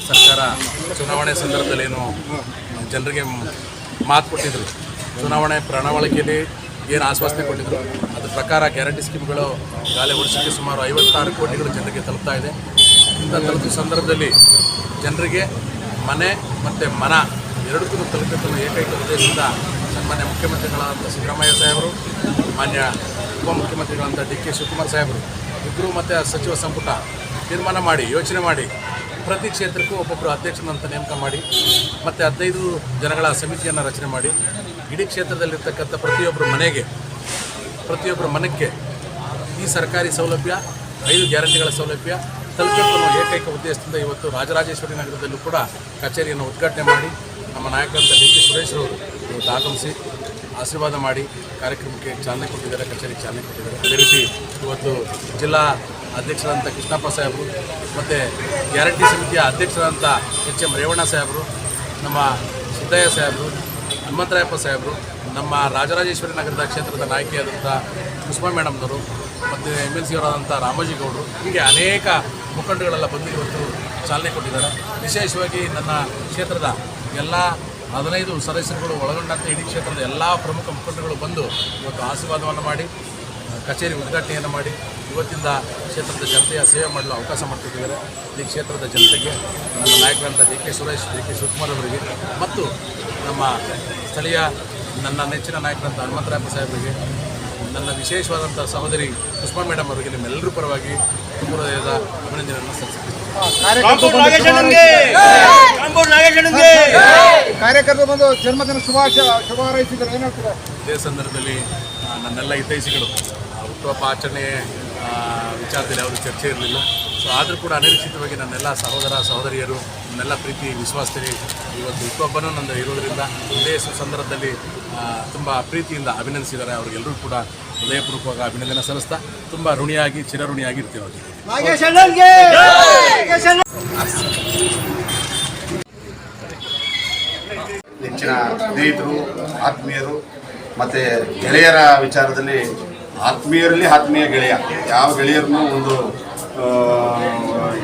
ಸರ್ಕಾರ ಚುನಾವಣೆ ಸಂದರ್ಭದಲ್ಲೇನು ಜನರಿಗೆ ಮಾತು ಕೊಟ್ಟಿದ್ದರು, ಚುನಾವಣೆ ಪ್ರಣಾಳಿಕೆಯಲ್ಲಿ ಏನು ಆಶ್ವಾಸನೆ ಕೊಟ್ಟಿದ್ದರು ಅದ್ರ ಪ್ರಕಾರ ಗ್ಯಾರಂಟಿ ಸ್ಕೀಮ್ಗಳು ಈಗಾಗಲೇ ವರ್ಷಕ್ಕೆ ಸುಮಾರು 56 ಕೋಟಿಗಳು ಜನರಿಗೆ ತಲುಪ್ತಾ ಇದೆ. ಇಂಥ ತಲುಪಿದ ಸಂದರ್ಭದಲ್ಲಿ ಜನರಿಗೆ ಮನೆ ಮತ್ತು ಮನ ಎರಡಕ್ಕೂ ತಲುಪಬೇಕನ್ನೋ ಏಕೈಕ ಉದ್ದೇಶದಿಂದ ಸನ್ಮಾನ್ಯ ಮುಖ್ಯಮಂತ್ರಿಗಳಾದಂಥ ಸಿದ್ದರಾಮಯ್ಯ ಸಾಹೇಬರು, ಮಾನ್ಯ ಉಪಮುಖ್ಯಮಂತ್ರಿಗಳಂಥ ಡಿ ಕೆ ಶಿವಕುಮಾರ್ ಸಾಹೇಬರು ಇಬ್ಬರು ಮತ್ತು ಸಚಿವ ಸಂಪುಟ ತೀರ್ಮಾನ ಮಾಡಿ ಯೋಚನೆ ಮಾಡಿ ಪ್ರತಿ ಕ್ಷೇತ್ರಕ್ಕೂ ಒಬ್ಬೊಬ್ಬರು ಅಧ್ಯಕ್ಷನಂತ ನೇಮಕ ಮಾಡಿ ಮತ್ತು 15 ಜನಗಳ ಸಮಿತಿಯನ್ನು ರಚನೆ ಮಾಡಿ ಇಡೀ ಕ್ಷೇತ್ರದಲ್ಲಿರ್ತಕ್ಕಂಥ ಪ್ರತಿಯೊಬ್ಬರ ಮನಕ್ಕೆ ಈ ಸರ್ಕಾರಿ ಸೌಲಭ್ಯ 5 ಗ್ಯಾರಂಟಿಗಳ ಸೌಲಭ್ಯ ತಲುಪಬೇಕು ಅನ್ನೋ ಏಕೈಕ ಉದ್ದೇಶದಿಂದ ಇವತ್ತು ರಾಜರಾಜೇಶ್ವರಿ ನಗರದಲ್ಲೂ ಕೂಡ ಕಚೇರಿಯನ್ನು ಉದ್ಘಾಟನೆ ಮಾಡಿ ನಮ್ಮ ನಾಯಕರಂತ ಡಿ ಕೆ ಸುರೇಶ್ ಅವರು ಇವತ್ತು ಆಗಮಿಸಿ ಆಶೀರ್ವಾದ ಮಾಡಿ ಕಾರ್ಯಕ್ರಮಕ್ಕೆ ಚಾಲನೆ ಕೊಟ್ಟಿದ್ದಾರೆ, ಕಚೇರಿಗೆ ಚಾಲನೆ ಕೊಟ್ಟಿದ್ದಾರೆ. ಅದೇ ರೀತಿ ಇವತ್ತು ಜಿಲ್ಲಾ ಅಧ್ಯಕ್ಷರಾದಂಥ ಕೃಷ್ಣಪ್ಪ ಸಾಹೇಬರು ಮತ್ತು ಗ್ಯಾರಂಟಿ ಸಮಿತಿಯ ಅಧ್ಯಕ್ಷರಾದಂಥ ಎಚ್.ಎಂ. ರೇವಣ್ಣ ಸಾಹೇಬರು, ನಮ್ಮ ಸಿದ್ದಯ್ಯ ಸಾಹೇಬರು, ಹನುಮಂತರಾಯಪ್ಪ ಸಾಹೇಬರು, ನಮ್ಮ ರಾಜರಾಜೇಶ್ವರಿ ನಗರದ ಕ್ಷೇತ್ರದ ನಾಯಕಿಯಾದಂಥ ಕುಸುಮಾ ಮೇಡಮ್ನವರು ಮತ್ತು MLC ಅವರಾದಂಥ ರಾಮೋಜಿ ಗೌಡರು, ಹೀಗೆ ಅನೇಕ ಮುಖಂಡಗಳೆಲ್ಲ ಬಂದು ಇವತ್ತು ಚಾಲನೆ ಕೊಟ್ಟಿದ್ದಾರೆ. ವಿಶೇಷವಾಗಿ ನನ್ನ ಕ್ಷೇತ್ರದ ಎಲ್ಲ 15 ಸದಸ್ಯರುಗಳು ಒಳಗೊಂಡಂತೆ ಇಡೀ ಕ್ಷೇತ್ರದ ಎಲ್ಲ ಪ್ರಮುಖ ಮುಖಂಡಗಳು ಬಂದು ಇವತ್ತು ಆಶೀರ್ವಾದವನ್ನು ಮಾಡಿ ಕಚೇರಿ ಉದ್ಘಾಟನೆಯನ್ನು ಮಾಡಿ ಇವತ್ತಿಂದ ಕ್ಷೇತ್ರದ ಜನತೆಯ ಸೇವೆ ಮಾಡಲು ಅವಕಾಶ ಮಾಡ್ತಿದ್ದಾರೆ. ಈ ಕ್ಷೇತ್ರದ ಜನತೆಗೆ ನನ್ನ ನಾಯಕರಂಥ D K Suresh, D K Shivakumar ಅವರಿಗೆ ಮತ್ತು ನಮ್ಮ ಸ್ಥಳೀಯ ನನ್ನ ನೆಚ್ಚಿನ ನಾಯಕರಂಥ ಹನುಮಂತರಾಯಪ್ಪ ಸಾಹೇಬರಿಗೆ, ನನ್ನ ವಿಶೇಷವಾದಂಥ ಸಹೋದರಿ ಕುಸುಮಾ ಮೇಡಮ್ ಅವರಿಗೆ ನಿಮ್ಮೆಲ್ಲರೂ ಪರವಾಗಿ ತುಂಬ ಹೃದಯದ ಅಭಿನಂದನೆಯನ್ನು ಸಲ್ಲಿಸುತ್ತೇನೆ. ಕಾರ್ಯಕರ್ತರು ಬಂದು ಜನ್ಮದಿನ ಶುಭ ಹಾರೈಸಿದ್ದಾರೆ, ಏನಾಗ್ತದೆ? ಇದೇ ಸಂದರ್ಭದಲ್ಲಿ ನನ್ನೆಲ್ಲ ಹಿತೈಷಿಗಳು ಹುಟ್ಟುಹಬ್ಬ ಆಚರಣೆ ವಿಚಾರದಲ್ಲಿ ಅವರು ಚರ್ಚೆ ಇರಲಿಲ್ಲ. ಸೊ ಆದರೂ ಕೂಡ ಅನಿರೀಕ್ಷಿತವಾಗಿ ನನ್ನೆಲ್ಲ ಸಹೋದರ ಸಹೋದರಿಯರು, ನನ್ನೆಲ್ಲ ಪ್ರೀತಿ ವಿಶ್ವಾಸದಲ್ಲಿ ಇವತ್ತು ಹುಟ್ಟುಹಬ್ಬನೂ ನಂದು ಇರೋದರಿಂದ ಇದೇ ಸಂದರ್ಭದಲ್ಲಿ ತುಂಬ ಪ್ರೀತಿಯಿಂದ ಅಭಿನಂದಿಸಿದ್ದಾರೆ. ಅವರಿಗೆಲ್ಲರೂ ಕೂಡ ಹೃದಯಪೂರ್ವಕವಾಗಿ ಅಭಿನಂದನೆ ಸಲ್ಲಿಸ್ತಾ ತುಂಬ ಋಣಿಯಾಗಿ ಚಿರಋಣಿಯಾಗಿ ಇರ್ತೀವಿ ಅವರಿಗೆ. ನೆಚ್ಚಿನ ಸ್ನೇಹಿತರು, ಆತ್ಮೀಯರು ಮತ್ತು ಗೆಳೆಯರ ವಿಚಾರದಲ್ಲಿ ಆತ್ಮೀಯರಲ್ಲಿ ಆತ್ಮೀಯ ಗೆಳೆಯ, ಯಾವ ಗೆಳೆಯರನ್ನು ಒಂದು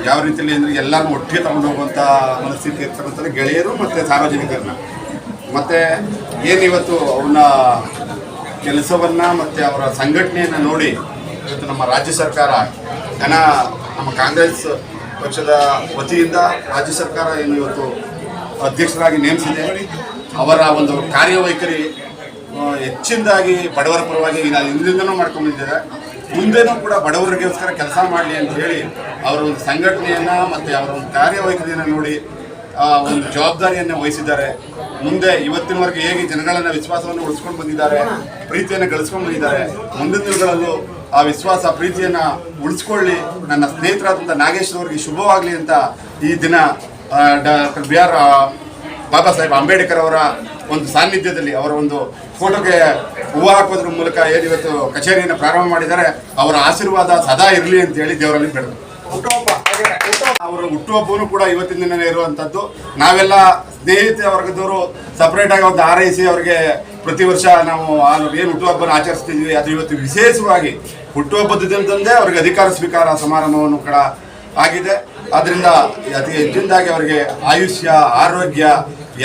ಯಾವ ರೀತಿಯಲ್ಲಿ ಅಂದರೆ ಎಲ್ಲರೂ ಒಟ್ಟಿಗೆ ತಗೊಂಡು ಹೋಗುವಂಥ ಮನಸ್ಥಿತಿ ಇರ್ತಕ್ಕಂಥದ್ದು ಗೆಳೆಯರು ಮತ್ತು ಸಾರ್ವಜನಿಕರನ್ನ. ಮತ್ತು ಏನಿವತ್ತು ಅವನ್ನ ಕೆಲಸವನ್ನು ಮತ್ತು ಅವರ ಸಂಘಟನೆಯನ್ನು ನೋಡಿ ಇವತ್ತು ನಮ್ಮ ರಾಜ್ಯ ಸರ್ಕಾರ ನಮ್ಮ ಕಾಂಗ್ರೆಸ್ ಪಕ್ಷದ ವತಿಯಿಂದ ರಾಜ್ಯ ಸರ್ಕಾರ ಏನು ಇವತ್ತು ಅಧ್ಯಕ್ಷರಾಗಿ ನೇಮಿಸಿದೆ, ಅವರ ಒಂದು ಕಾರ್ಯವೈಖರಿ ಹೆಚ್ಚಿನದಾಗಿ ಬಡವರ ಪರವಾಗಿ ಹಿಂದಿಂದನೂ ಮಾಡ್ಕೊಂಡಿದ್ದಾರೆ. ಮುಂದೆನೂ ಕೂಡ ಬಡವರಿಗೋಸ್ಕರ ಕೆಲಸ ಮಾಡಲಿ ಅಂತ ಹೇಳಿ ಅವರ ಒಂದು ಸಂಘಟನೆಯನ್ನು ಮತ್ತು ಅವರ ಒಂದು ಕಾರ್ಯವೈಖರಿಯನ್ನು ನೋಡಿ ಒಂದು ಜವಾಬ್ದಾರಿಯನ್ನು ವಹಿಸಿದ್ದಾರೆ. ಮುಂದೆ ಇವತ್ತಿನವರೆಗೆ ಹೇಗೆ ಜನಗಳನ್ನು ವಿಶ್ವಾಸವನ್ನು ಉಳಿಸ್ಕೊಂಡು ಬಂದಿದ್ದಾರೆ, ಪ್ರೀತಿಯನ್ನು ಗಳಿಸ್ಕೊಂಡು ಬಂದಿದ್ದಾರೆ, ಮುಂದಿನ ದಿನಗಳಲ್ಲೂ ಆ ವಿಶ್ವಾಸ ಪ್ರೀತಿಯನ್ನು ಉಳಿಸ್ಕೊಳ್ಳಿ. ನನ್ನ ಸ್ನೇಹಿತರಾದಂಥ ನಾಗೇಶ್ವರವರಿಗೆ ಶುಭವಾಗಲಿ ಅಂತ ಈ ದಿನ ಡಾಕ್ಟರ್ B.R. ಬಾಬಾ ಸಾಹೇಬ್ ಅಂಬೇಡ್ಕರ್ ಅವರ ಒಂದು ಸಾನ್ನಿಧ್ಯದಲ್ಲಿ ಅವರ ಒಂದು ಫೋಟೋಗೆ ಹೂವು ಹಾಕೋದ್ರ ಮೂಲಕ ಏನಿವತ್ತು ಕಚೇರಿಯನ್ನು ಪ್ರಾರಂಭ ಮಾಡಿದ್ದಾರೆ, ಅವರ ಆಶೀರ್ವಾದ ಸದಾ ಇರಲಿ ಅಂತ ಹೇಳಿ ದೇವರಲ್ಲಿ ಬೇಡದು. ಅವರ ಹುಟ್ಟುಹಬ್ಬನೂ ಕೂಡ ಇವತ್ತಿನ ದಿನವೇ ಇರುವಂಥದ್ದು. ನಾವೆಲ್ಲ ಸ್ನೇಹಿತ ವರ್ಗದವರು ಸಪ್ರೇಟಾಗಿ ಒಂದು ಹಾರೈಸಿ ಅವರಿಗೆ ಪ್ರತಿ ವರ್ಷ ನಾವು ಏನು ಹುಟ್ಟುಹಬ್ಬನ ಆಚರಿಸ್ತಿದ್ವಿ, ಅದು ಇವತ್ತು ವಿಶೇಷವಾಗಿ ಹುಟ್ಟುಹಬ್ಬದ ದಿನದಂದೇ ಅವರಿಗೆ ಅಧಿಕಾರ ಸ್ವೀಕಾರ ಸಮಾರಂಭವನ್ನು ಕೂಡ ಆಗಿದೆ. ಆದ್ದರಿಂದ ಅತಿ ಹೆಚ್ಚಿನದಾಗಿ ಅವರಿಗೆ ಆಯುಷ್ಯ, ಆರೋಗ್ಯ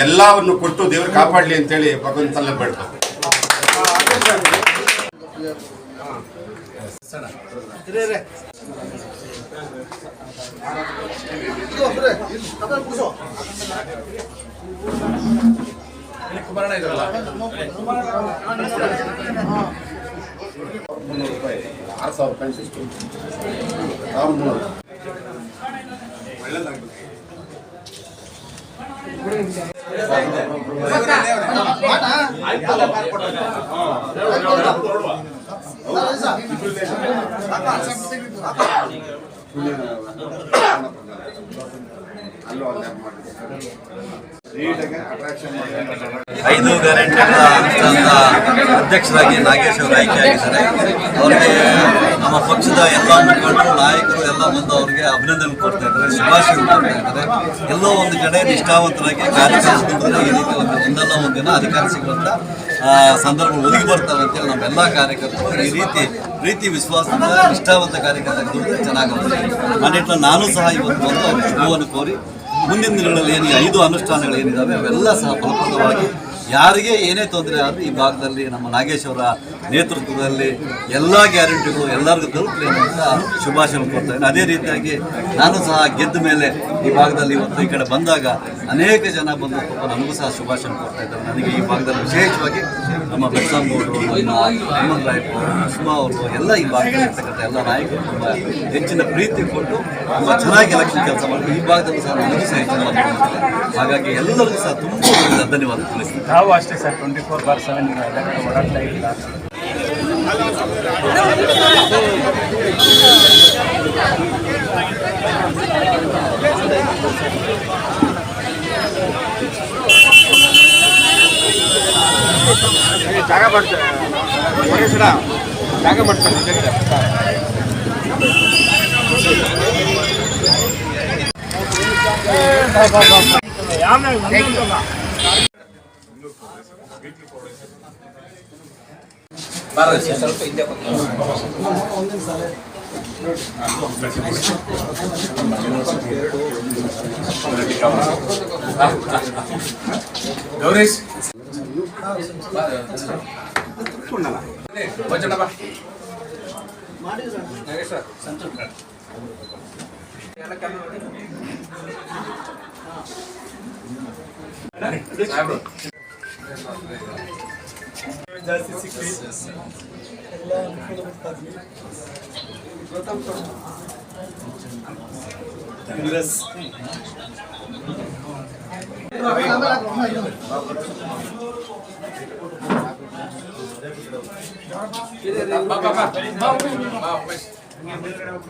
ಎಲ್ಲವನ್ನು ಕೊಟ್ಟು ದೇವರು ಕಾಪಾಡಲಿ ಅಂತೇಳಿ ಭಗವಂತನಲ್ಲೇ ಬೇಡ್ತಾರೆ. ಕುಮಾರಣ್ಣ ಇದ್ರಲ್ಲ, 6,000 ರೂಪಾಯಿ ಸಿಸ್ಟಮ್ ಒಳ್ಳೆದಾಗ್ತದೆ. ಐದು ಗ್ಯಾರಂಟಿಗಳ ಅಧ್ಯಕ್ಷರಾಗಿ ನಾಗೇಶ್ ಅವರು ಆಯ್ಕೆಯಾಗಿದ್ದಾರೆ. ಅವರಿಗೆ ನಮ್ಮ ಪಕ್ಷದ ಎಲ್ಲ ಮುಖಂಡರು, ನಾಯಕರು ಎಲ್ಲ ಬಂದು ಅವರಿಗೆ ಅಭಿನಂದನೆ ಕೊಡ್ತಾ ಇದ್ದಾರೆ, ಶುಭಾಶಯ ಕೊಡ್ತಾ ಇದ್ದಾರೆ. ಎಲ್ಲೋ ಒಂದು ಕಡೆ ನಿಷ್ಠಾವಂತರಾಗಿ ಕಾರ್ಯಕರ್ತರು ಈ ರೀತಿ ಒಂದಲ್ಲ ಒಂದಿನ ಅಧಿಕಾರ ಸಿಗುವಂಥ ಸಂದರ್ಭ ಒದಗಿ ಬರ್ತಾವೆ ಅಂತೇಳಿ ನಮ್ಮೆಲ್ಲ ಕಾರ್ಯಕರ್ತರು ಈ ರೀತಿ ಪ್ರೀತಿ ವಿಶ್ವಾಸದಿಂದ ನಿಷ್ಠಾವಂತ ಕಾರ್ಯಕರ್ತರು ಚೆನ್ನಾಗಿ ಆ ನಿಟ್ಟಿನಲ್ಲಿ ನಾನು ಸಹ ಇವತ್ತು ಬಂದು ಅವ್ರ ಶುಭವನ್ನು ಕೋರಿ ಮುಂದಿನ ದಿನಗಳಲ್ಲಿ ಏನು 5 ಅನುಷ್ಠಾನಗಳು ಏನಿದ್ದಾವೆ ಅವೆಲ್ಲ ಸಹ ಫಲಪ್ರದವಾಗಿ ಯಾರಿಗೆ ಏನೇ ತೊಂದರೆ ಆದರೂ ಈ ಭಾಗದಲ್ಲಿ ನಮ್ಮ ನಾಗೇಶ್ ಅವರ ನೇತೃತ್ವದಲ್ಲಿ ಎಲ್ಲ ಗ್ಯಾರಂಟಿಗಳು ಎಲ್ಲರಿಗೂ ತಲುಪಲಿ ಅನ್ನುವಂಥ ಶುಭಾಶಯ ಕೊಡ್ತೇನೆ. ಅದೇ ರೀತಿಯಾಗಿ ನಾನು ಸಹ ಗೆದ್ದ ಮೇಲೆ ಈ ಭಾಗದಲ್ಲಿ ಇವತ್ತು ಈ ಕಡೆ ಬಂದಾಗ ಅನೇಕ ಜನ ಬಂದು ಪಾಪ ನನಗೂ ಸಹ ಶುಭಾಶಯ ಕೊಡ್ತಾ ಇದ್ದಾರೆ. ನನಗೆ ಈ ಭಾಗದಲ್ಲಿ ವಿಶೇಷವಾಗಿ ನಮ್ಮ ಬೆಳ್ಸಾಂಗೌಡರು, ನಮ್ಮ ಹೇಮಂತ್ ರಾಯಪುರ, ಸುಮಾ ಅವರು ಎಲ್ಲ ಈ ಭಾಗದಲ್ಲಿ ಇರ್ತಕ್ಕಂಥ ಎಲ್ಲ ನಾಯಕರು ತುಂಬ ಹೆಚ್ಚಿನ ಪ್ರೀತಿ ಕೊಟ್ಟು ತುಂಬ ಚೆನ್ನಾಗಿ ಎಲೆಕ್ಷನ್ ಕೆಲಸ ಮಾಡಿ ಈ ಭಾಗದಲ್ಲಿ ಸಹ ನನಗೂ ಸಹ ಹೆಚ್ಚಿನ ಮತ ಕೊಡ್ತಾರೆ. ಹಾಗಾಗಿ ಎಲ್ಲರಿಗೂ ಸಹ ತುಂಬ ಧನ್ಯವಾದ ತಿಳಿಸ್ತೀನಿ. ನಾವು ಅಷ್ಟೇ ಸರ್ 24/7 ಓಡಾಡ್ತಾ ಇಲ್ಲ. ಜಾಗ ಮಾಡ್ತಾರೆ ಜಾಗ ಮಾಡ್ತಾರೆ ಸ್ವಲ್ಪ ಹಿಂದೆ ಗೌರೀಶ್ ವಚನ ಬಾ ಜಾಸ್ತಿ ಸಿಕ್ಕಿ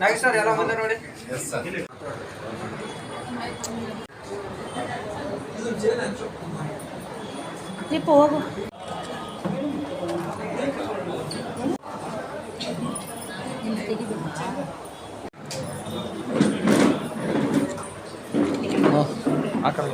ನಾಗೇಶ್ ಸರ್ ಎಲ್ಲ ಮುಂದೆ ನೋಡಿ. ದೀಪು ಹೋಗು. ಆ ಕಡೆ